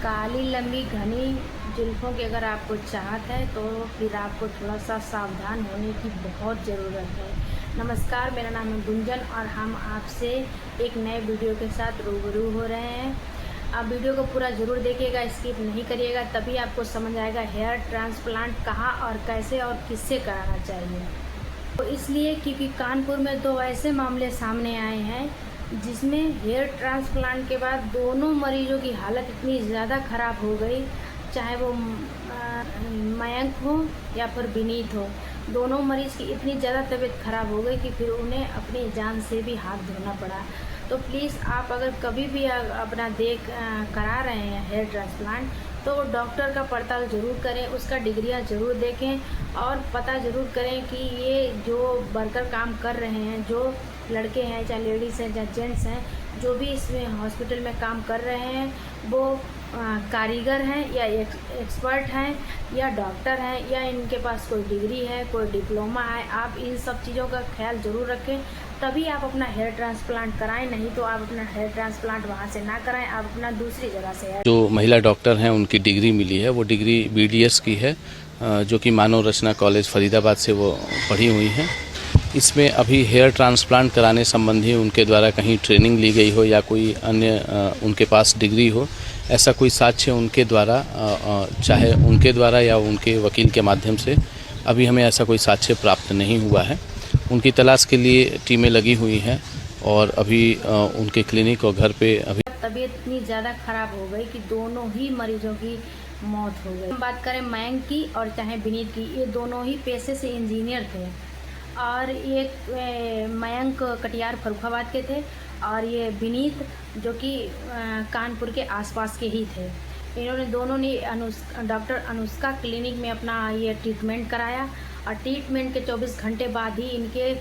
काली लंबी घनी जुल्फ़ों की अगर आपको चाहत है तो फिर आपको थोड़ा सा सावधान होने की बहुत ज़रूरत है। नमस्कार, मेरा नाम है गुंजन और हम आपसे एक नए वीडियो के साथ रूबरू हो रहे हैं। आप वीडियो को पूरा ज़रूर देखिएगा, स्किप नहीं करिएगा, तभी आपको समझ आएगा हेयर ट्रांसप्लांट कहाँ और कैसे और किससे कराना चाहिए। तो इसलिए क्योंकि कानपुर में 2 ऐसे मामले सामने आए हैं जिसमें हेयर ट्रांसप्लांट के बाद दोनों मरीजों की हालत इतनी ज़्यादा ख़राब हो गई, चाहे वो मयंक हो या फिर विनीत हो, दोनों मरीज़ की इतनी ज़्यादा तबीयत ख़राब हो गई कि फिर उन्हें अपनी जान से भी हाथ धोना पड़ा। तो प्लीज़ आप अगर कभी भी अपना करा रहे हैं हेयर ट्रांसप्लांट तो डॉक्टर का पड़ताल ज़रूर करें, उसका डिग्रियां ज़रूर देखें और पता ज़रूर करें कि ये जो वर्कर काम कर रहे हैं, जो लड़के हैं चाहे लेडीज़ हैं चाहे जेंट्स हैं, जो भी इसमें हॉस्पिटल में काम कर रहे हैं वो कारीगर हैं या एक्सपर्ट हैं या डॉक्टर हैं या इनके पास कोई डिग्री है, कोई डिप्लोमा है। आप इन सब चीज़ों का ख्याल ज़रूर रखें, तभी आप अपना हेयर ट्रांसप्लांट कराएं। नहीं तो आप अपना हेयर ट्रांसप्लांट वहाँ से ना कराएं, आप अपना दूसरी जगह से। जो महिला डॉक्टर हैं उनकी डिग्री मिली है, वो डिग्री BDS की है, जो कि मानव रचना कॉलेज फरीदाबाद से वो पढ़ी हुई हैं। इसमें अभी हेयर ट्रांसप्लांट कराने संबंधी उनके द्वारा कहीं ट्रेनिंग ली गई हो या कोई अन्य उनके पास डिग्री हो, ऐसा कोई साक्ष्य उनके द्वारा चाहे उनके द्वारा या उनके वकील के माध्यम से अभी हमें ऐसा कोई साक्ष्य प्राप्त नहीं हुआ है। उनकी तलाश के लिए टीमें लगी हुई हैं और अभी उनके क्लिनिक और घर पे अभी तबीयत इतनी ज़्यादा ख़राब हो गई कि दोनों ही मरीजों की मौत हो गई। हम बात करें मयंक की और चाहे विनीत की, ये दोनों ही पेशे से इंजीनियर थे और ये मयंक कटिहार फर्रुखाबाद के थे और ये विनीत जो कि कानपुर के आसपास के ही थे। इन्होंने दोनों ने डॉक्टर अनुष्का क्लिनिक में अपना ये ट्रीटमेंट कराया और ट्रीटमेंट के 24 घंटे बाद ही इनके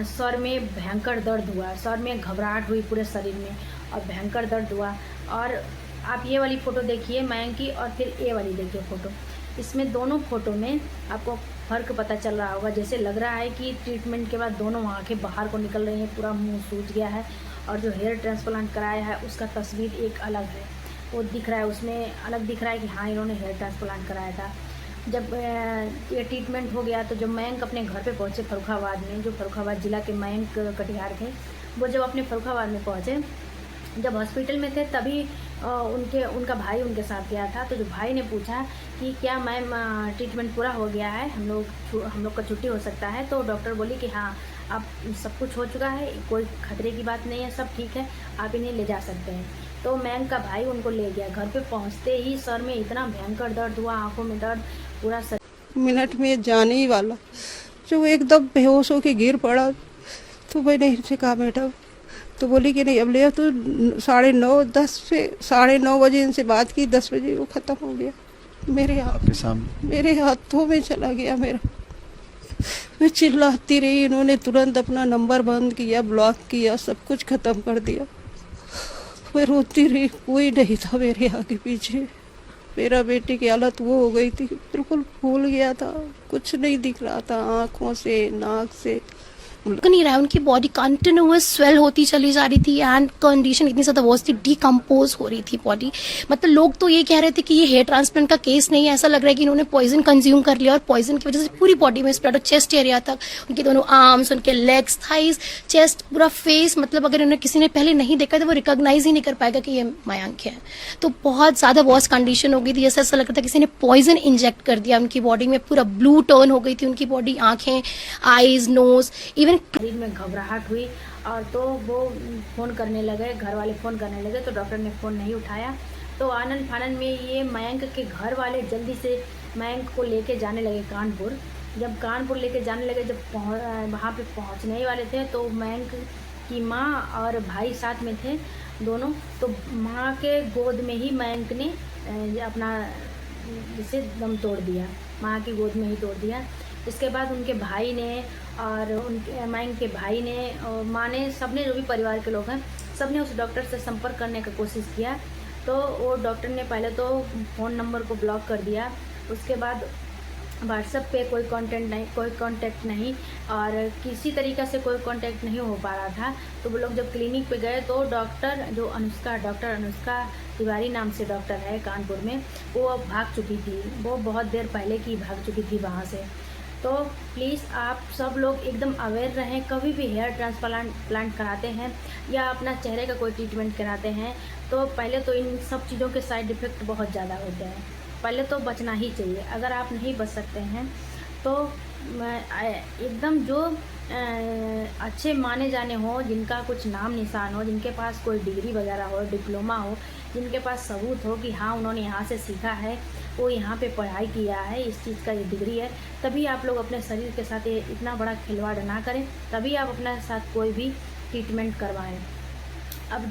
सर में भयंकर दर्द हुआ, सर में घबराहट हुई पूरे शरीर में और भयंकर दर्द हुआ। और आप ये वाली फ़ोटो देखिए मयंक की और फिर ये वाली देखिए फ़ोटो, इसमें दोनों फ़ोटो में आपको फ़र्क पता चल रहा होगा। जैसे लग रहा है कि ट्रीटमेंट के बाद दोनों आँखें बाहर को निकल रही हैं, पूरा मुंह सूज गया है और जो हेयर ट्रांसप्लांट कराया है उसका तस्वीर एक अलग है, वो दिख रहा है, उसमें अलग दिख रहा है कि हाँ इन्होंने हेयर ट्रांसप्लांट कराया था। जब ये ट्रीटमेंट हो गया तो जब मयंक अपने घर पे पहुँचे फर्रुखाबाद में, जो फर्रुखाबाद ज़िला के मयंक कटिहार थे, वो जब अपने फर्रुखाबाद में पहुँचे, जब हॉस्पिटल में थे तभी उनका भाई उनके साथ गया था। तो जो भाई ने पूछा कि क्या मैम ट्रीटमेंट पूरा हो गया है, हम लोग का छुट्टी हो सकता है, तो डॉक्टर बोली कि हाँ अब सब कुछ हो चुका है, कोई खतरे की बात नहीं है, सब ठीक है, आप इन्हें ले जा सकते हैं। तो मयंक का भाई उनको ले गया। घर पे पहुंचते ही सर में इतना भयंकर दर्द हुआ, आंखों में दर्द, पूरा मिनट में जाने ही वाला, जो एकदम बेहोश होके गिर पड़ा। तो मैंने इनसे कहा मैडम, तो बोली कि नहीं अब ले। तो 9:30 बजे इनसे बात की, 10 बजे वो ख़त्म हो गया। मेरे हाथों में चला गया मेरा। मैं चिल्लाती रही, इन्होंने तुरंत अपना नंबर बंद किया, ब्लॉक किया, सब कुछ ख़त्म कर दिया। मैं रोती रही, कोई नहीं था मेरे आगे पीछे। मेरा बेटे की हालत वो हो गई थी, बिल्कुल फूल गया था, कुछ नहीं दिख रहा था आँखों से, नाक से। नहीं रहा, उनकी बॉडी कंटिन्यूअस स्वेल होती चली जा रही थी एंड कंडीशन इतनी ज़्यादा वर्स थी, डिकम्पोज हो रही थी बॉडी। मतलब लोग तो ये कह रहे थे कि ये हेयर ट्रांसप्लांट का केस नहीं है, ऐसा लग रहा है कि इन्होंने पॉइजन कंज्यूम कर लिया और पॉइजन की वजह से पूरी बॉडी में स्प्रेड, चेस्ट एरिया तक, उनके दोनों आर्म्स, उनके लेग्स, थाइज, चेस्ट, पूरा फेस। मतलब अगर उन्हें किसी ने पहले नहीं देखा तो वो रिकॉग्नाइज ही नहीं कर पाएगा कि ये मयंक है। तो बहुत ज़्यादा वर्स कंडीशन हो गई थी, ऐसा लग रहा था किसी ने पॉइजन इंजेक्ट कर दिया उनकी बॉडी में, पूरा ब्लू टर्न हो गई थी उनकी बॉडी, आंखें, आईज, नोज, इवन शरीर में घबराहट हुई। और तो वो फ़ोन करने लगे, घर वाले फ़ोन करने लगे तो डॉक्टर ने फ़ोन नहीं उठाया। तो आनंद फानंद में ये मयंक के घर वाले जल्दी से मयंक को लेके जाने लगे कानपुर। जब कानपुर लेके जाने लगे, जब वहाँ पे पहुँचने ही वाले थे तो मयंक की माँ और भाई साथ में थे दोनों। तो माँ के गोद में ही मयंक ने अपना जिसे दम तोड़ दिया, माँ की गोद में ही तोड़ दिया। इसके बाद उनके भाई ने और उनके मयंक के भाई ने और माँ ने, सबने, जो भी परिवार के लोग हैं, सबने उस डॉक्टर से संपर्क करने का कोशिश किया। तो वो डॉक्टर ने पहले तो फ़ोन नंबर को ब्लॉक कर दिया, उसके बाद व्हाट्सएप पे कोई कांटेक्ट नहीं और किसी तरीक़े से कोई कांटेक्ट नहीं हो पा रहा था। तो वो लोग जब क्लिनिक पे गए तो डॉक्टर अनुष्का तिवारी नाम से डॉक्टर है कानपुर में, वो अब भाग चुकी थी, वो बहुत देर पहले की भाग चुकी थी वहाँ से। तो प्लीज़ आप सब लोग एकदम अवेयर रहें, कभी भी हेयर ट्रांसप्लांट कराते हैं या अपना चेहरे का कोई ट्रीटमेंट कराते हैं तो पहले तो इन सब चीज़ों के साइड इफ़ेक्ट बहुत ज़्यादा होते हैं, पहले तो बचना ही चाहिए। अगर आप नहीं बच सकते हैं तो एकदम जो अच्छे माने जाने हो, जिनका कुछ नाम निशान हो, जिनके पास कोई डिग्री वगैरह हो, डिप्लोमा हो, जिनके पास सबूत हो कि हाँ उन्होंने यहाँ से सीखा है, वो यहाँ पे पढ़ाई किया है, इस चीज़ का ये डिग्री है, तभी आप लोग अपने शरीर के साथ ये इतना बड़ा खिलवाड़ ना करें, तभी आप अपने साथ कोई भी ट्रीटमेंट करवाएं। अब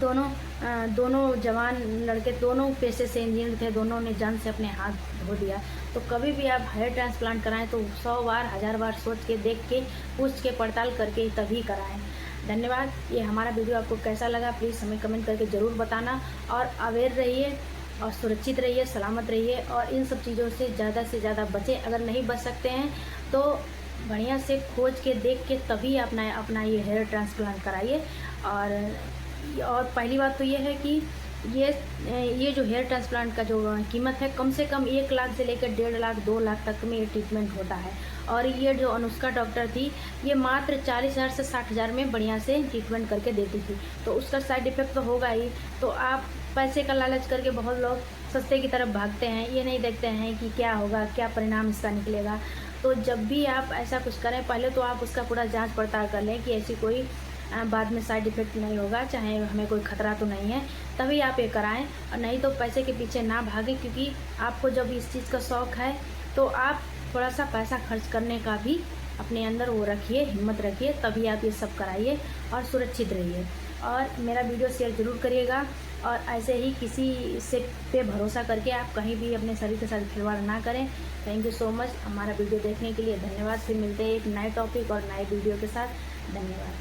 दोनों जवान लड़के दोनों पेशे से इंजीनियर थे, दोनों ने जान से अपने हाथ धो दिया। तो कभी भी आप हेयर ट्रांसप्लांट कराएं तो 100 बार 1000 बार सोच के, देख के, पूछ के, पड़ताल करके तभी कराएं। धन्यवाद। ये हमारा वीडियो आपको कैसा लगा प्लीज़ हमें कमेंट करके ज़रूर बताना और अवेयर रहिए और सुरक्षित रहिए, सलामत रहिए और इन सब चीज़ों से ज़्यादा बचें। अगर नहीं बच सकते हैं तो बढ़िया से खोज के, देख के तभी अपना ये हेयर ट्रांसप्लांट कराइए। और पहली बात तो ये है कि ये जो हेयर ट्रांसप्लांट का जो कीमत है कम से कम 1 लाख से लेकर 1.5 लाख 2 लाख तक में ये ट्रीटमेंट होता है। और ये जो अनुष्का डॉक्टर थी ये मात्र 40,000 से 60,000 में बढ़िया से ट्रीटमेंट करके देती थी। तो उसका साइड इफ़ेक्ट तो होगा ही। तो आप पैसे का लालच करके बहुत लोग सस्ते की तरफ भागते हैं, ये नहीं देखते हैं कि क्या होगा, क्या परिणाम इसका निकलेगा। तो जब भी आप ऐसा कुछ करें पहले तो आप उसका पूरा जाँच पड़ताल कर लें कि ऐसी कोई बाद में साइड इफ़ेक्ट नहीं होगा, चाहे हमें कोई ख़तरा तो नहीं है, तभी आप ये कराएं। और नहीं तो पैसे के पीछे ना भागें, क्योंकि आपको जब इस चीज़ का शौक़ है तो आप थोड़ा सा पैसा खर्च करने का भी अपने अंदर वो रखिए, हिम्मत रखिए, तभी आप ये सब कराइए और सुरक्षित रहिए। और मेरा वीडियो शेयर ज़रूर करिएगा और ऐसे ही किसी से पे भरोसा करके आप कहीं भी अपने शरीर के साथ खिलवाड़ ना करें। थैंक यू सो मच हमारा वीडियो देखने के लिए, धन्यवाद। फिर मिलते हैं एक नए टॉपिक और नए वीडियो के साथ। धन्यवाद।